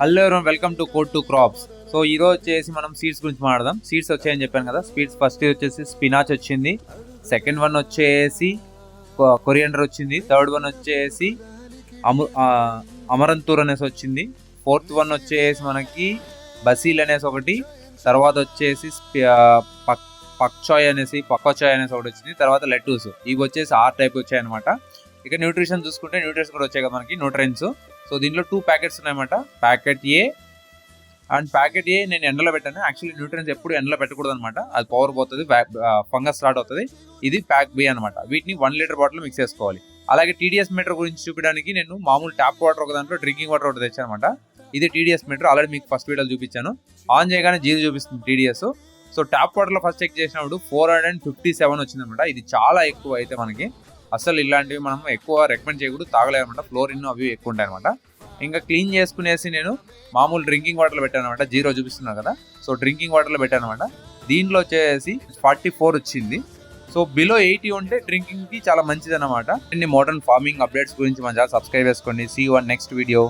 Hello ఎవరైనా welcome to code to crops. So ఈరోజు వచ్చేసి మనం సీడ్స్ గురించి మాట్లాడదాం. సీడ్స్ వచ్చాయని చెప్పాను కదా. సీడ్స్ ఫస్ట్ వచ్చేసి స్పినాచ్ వచ్చింది, సెకండ్ వన్ వచ్చేసి కొరియండర్ వచ్చింది, థర్డ్ వన్ వచ్చేసి అమరంతూర్ అనేసి వచ్చింది, ఫోర్త్ వన్ వచ్చేసి మనకి బసీల్ అనేసి ఒకటి, తర్వాత వచ్చేసి పక్చాయ్ అనేసి ఒకటి వచ్చింది, తర్వాత లెటూస్. ఇవి వచ్చేసి 6 టైప్ వచ్చాయి అనమాట. ఇక న్యూట్రిషన్ చూసుకుంటే న్యూట్రిషన్ కూడా వచ్చాయి కదా మనకి, న్యూట్రియన్స్. సో దీంట్లో 2 ప్యాకెట్స్ ఉన్నాయన్నమాట. ప్యాకెట్ ఏ అండ్ ప్యాకెట్ ఏ నేను ఎండలో పెట్టాను. యాక్చువల్లీ న్యూట్రియన్స్ ఎప్పుడు ఎండలో పెట్టకూడదు అనమాట, అది పవర్ పోతుంది, ఫంగస్ స్టార్ట్ అవుతుంది. ఇది ప్యాక్ బి అనమాట. వీటిని 1 లీటర్ బాటిల్ మిక్స్ చేసుకోవాలి. అలాగే టీడీఎస్ మీటర్ గురించి చూపించడానికి నేను మామూలు ట్యాప్ వాటర్ ఒక దాంట్లో డ్రింకింగ్ వాటర్ ఒకటి తెచ్చాను అనమాట. ఇది టీడీఎస్ మీటర్. ఆల్రెడీ మీకు ఫస్ట్ వీడియోలో చూపించాను. ఆన్ చేయగానే 0 చూపిస్తుంది టీడీఎస్. సో ట్యాప్ వాటర్లో ఫస్ట్ చెక్ చేసినప్పుడు 457 వచ్చిందనమాట. ఇది చాలా ఎక్కువ. అయితే మనకి అసలు ఇలాంటివి మనం ఎక్కువ రికమెండ్ చేయకూడదు, తాగలేదన్నమాట. ఫ్లోరిన్ అవి ఎక్కువ ఉంటాయి అనమాట. ఇంకా క్లీన్ చేసుకునేసి నేను మామూలు డ్రింకింగ్ వాటర్లో పెట్టాను అనమాట. 0 చూపిస్తున్నాను కదా. సో డ్రింకింగ్ వాటర్లో పెట్టాను అనమాట. దీంట్లో వచ్చేసి 44 వచ్చింది. సో బిలో 80 ఉంటే డ్రింకింగ్కి చాలా మంచిది అనమాట. మోడర్న్ ఫార్మింగ్ అప్డేట్స్ గురించి మన ఛానల్ సబ్స్క్రైబ్ చేసుకోండి. See you on next video.